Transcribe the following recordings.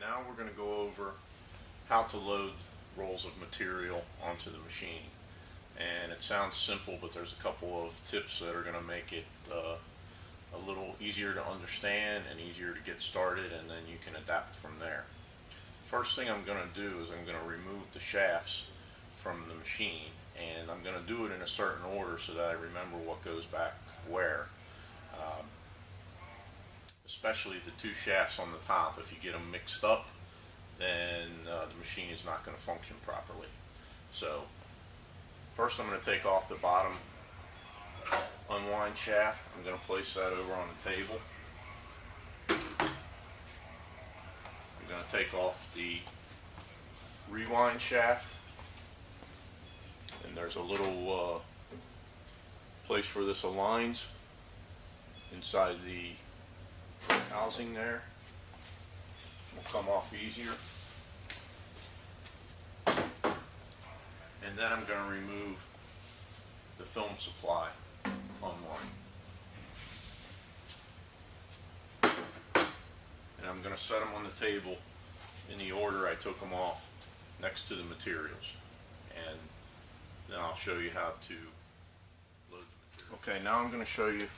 Now we're going to go over how to load rolls of material onto the machine. And it sounds simple, but there's a couple of tips that are going to make it a little easier to understand and easier to get started, and then you can adapt from there. First thing I'm going to do is I'm going to remove the shafts from the machine, and I'm going to do it in a certain order so that I remember what goes back where. Especially the two shafts on the top. If you get them mixed up, then the machine is not going to function properly. So first I'm going to take off the bottom unwind shaft. I'm going to place that over on the table. I'm going to take off the rewind shaft, and there's a little place where this aligns inside the housing there. Will come off easier. And then I'm going to remove the film supply unwind. And I'm going to set them on the table in the order I took them off, next to the materials. And then I'll show you how to load the material. Okay, now I'm going to show you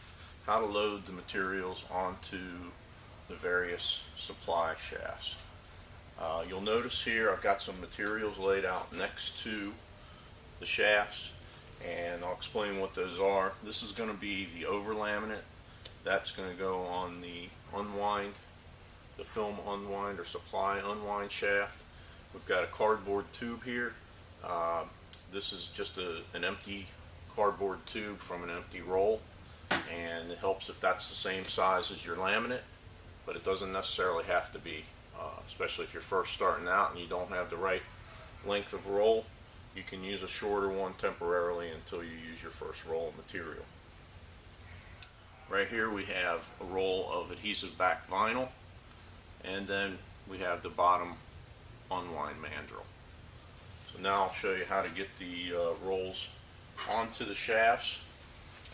how to load the materials onto the various supply shafts. You'll notice here I've got some materials laid out next to the shafts, and I'll explain what those are. This is going to be the over laminate. That's going to go on the unwind, the film unwind or supply unwind shaft. We've got a cardboard tube here. This is just an empty cardboard tube from an empty roll, and it helps if that's the same size as your laminate, but it doesn't necessarily have to be, especially if you're first starting out and you don't have the right length of roll. You can use a shorter one temporarily until you use your first roll of material. Right here we have a roll of adhesive back vinyl, and then we have the bottom unwind mandrel. So now I'll show you how to get the rolls onto the shafts.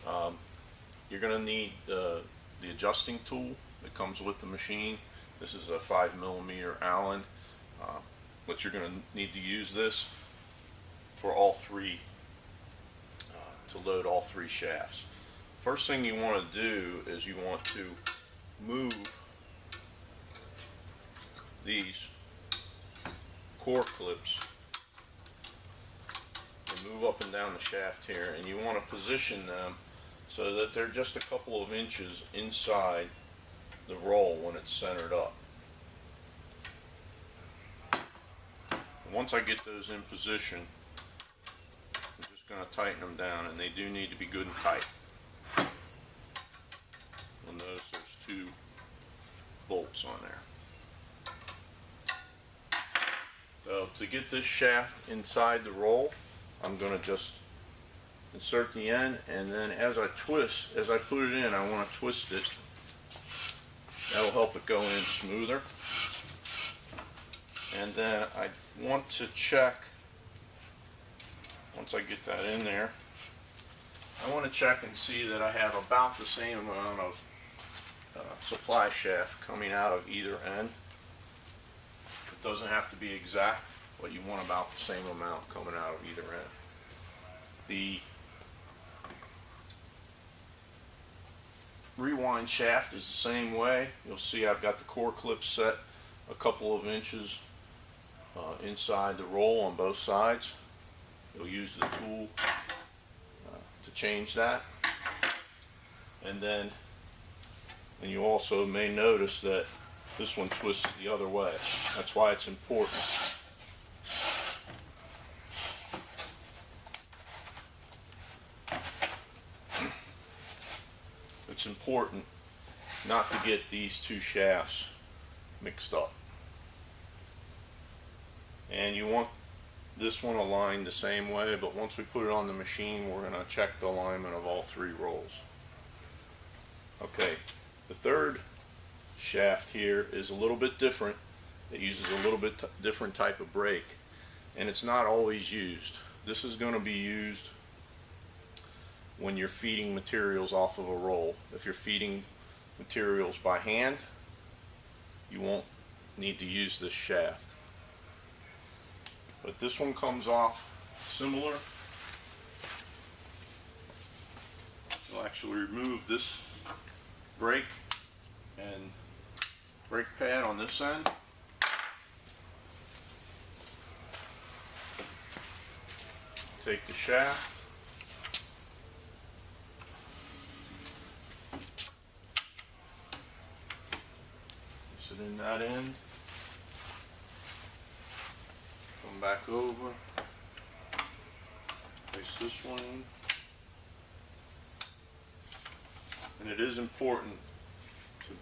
You're going to need the adjusting tool that comes with the machine. This is a 5mm Allen, but you're going to need to use this for all three, to load all three shafts. First thing you want to do is you want to move these core clips and move up and down the shaft here, and you want to position them so that they're just a couple of inches inside the roll when it's centered up. And once I get those in position, I'm just going to tighten them down, and they do need to be good and tight. You'll notice there's two bolts on there. So to get this shaft inside the roll, I'm going to just insert the end, and then as I put it in, I want to twist it. That'll help it go in smoother. And then I want to check, once I get that in there, I want to check and see that I have about the same amount of supply shaft coming out of either end. It doesn't have to be exact, but you want about the same amount coming out of either end. The rewind shaft is the same way. You'll see I've got the core clip set a couple of inches inside the roll on both sides. You'll use the tool to change that. And you also may notice that this one twists the other way. That's why it's important. It's important not to get these two shafts mixed up. And you want this one aligned the same way, but once we put it on the machine, we're going to check the alignment of all three rolls. Okay, the third shaft here is a little bit different. It uses a little bit different type of brake, and it's not always used. This is going to be used when you're feeding materials off of a roll. If you're feeding materials by hand, you won't need to use this shaft. But this one comes off similar. You'll actually remove this brake and brake pad on this end. Take the shaft. Sit in that end. Come back over. Place this one in. And it is important to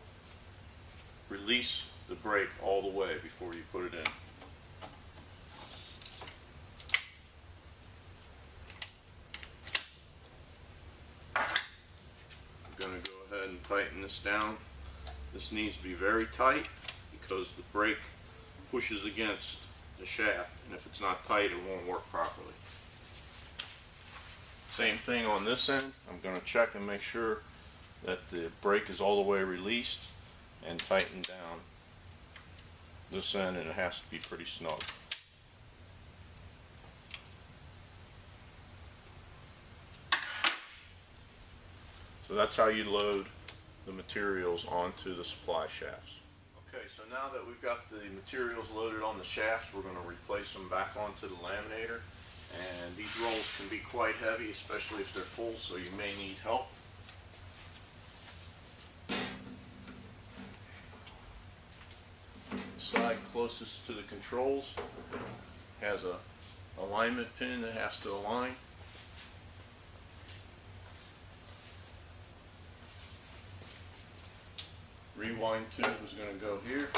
release the brake all the way before you put it in. I'm going to go ahead and tighten this down. This needs to be very tight because the brake pushes against the shaft, and if it's not tight, it won't work properly. Same thing on this end. I'm going to check and make sure that the brake is all the way released and tightened down this end, and it has to be pretty snug. So that's how you load the materials onto the supply shafts. Okay, so now that we've got the materials loaded on the shafts, we're going to replace them back onto the laminator. And these rolls can be quite heavy, especially if they're full, so you may need help. The side closest to the controls has a alignment pin that has to align. Rewind tube is going to go here.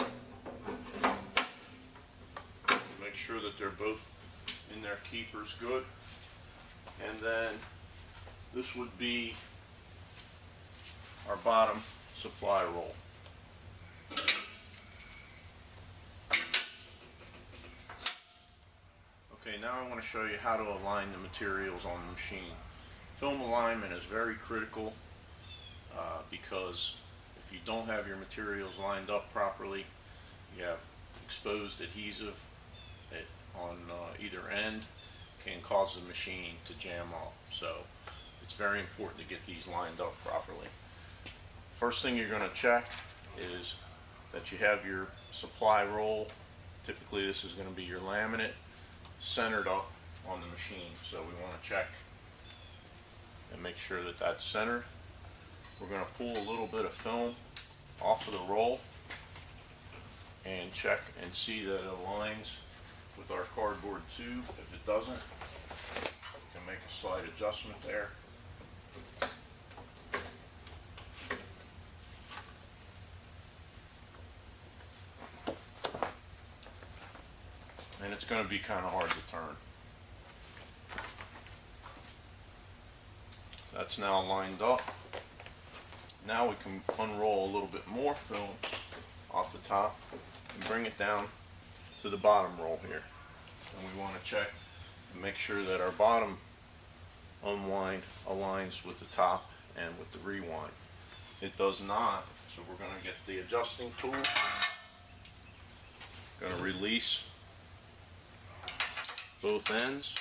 Make sure that they're both in their keepers good. And then this would be our bottom supply roll. Okay, now I want to show you how to align the materials on the machine. Film alignment is very critical because if you don't have your materials lined up properly, you have exposed adhesive on either end, can cause the machine to jam up. So it's very important to get these lined up properly. First thing you're going to check is that you have your supply roll. Typically this is going to be your laminate centered up on the machine, so we want to check and make sure that that's centered. We're going to pull a little bit of film off of the roll and check and see that it aligns with our cardboard tube. If it doesn't, we can make a slight adjustment there. And it's going to be kind of hard to turn. That's now lined up. Now we can unroll a little bit more film off the top and bring it down to the bottom roll here. And we want to check and make sure that our bottom unwind aligns with the top and with the rewind. It does not, so we're going to get the adjusting tool. Going to release both ends.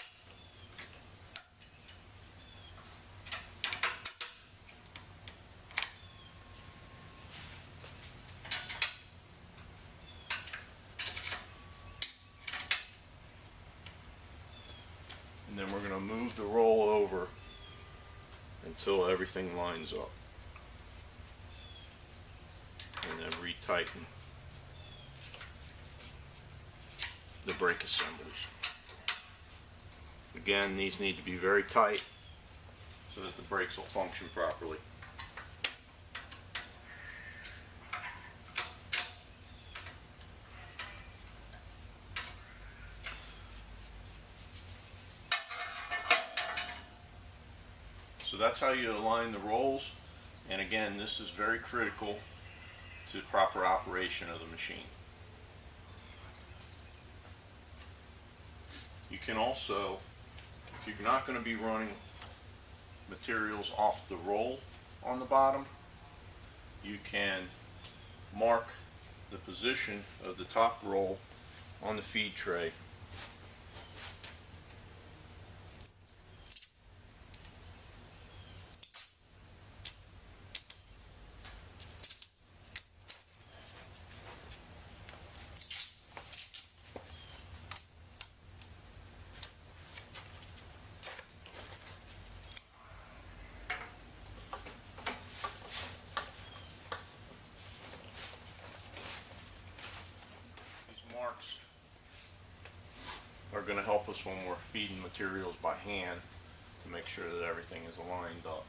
And then we're going to move the roll over until everything lines up. And then retighten the brake assemblies. Again, these need to be very tight so that the brakes will function properly. So that's how you align the rolls, and again, this is very critical to proper operation of the machine. You can also, if you're not going to be running materials off the roll on the bottom, you can mark the position of the top roll on the feed tray. Marks are going to help us when we're feeding materials by hand to make sure that everything is aligned up.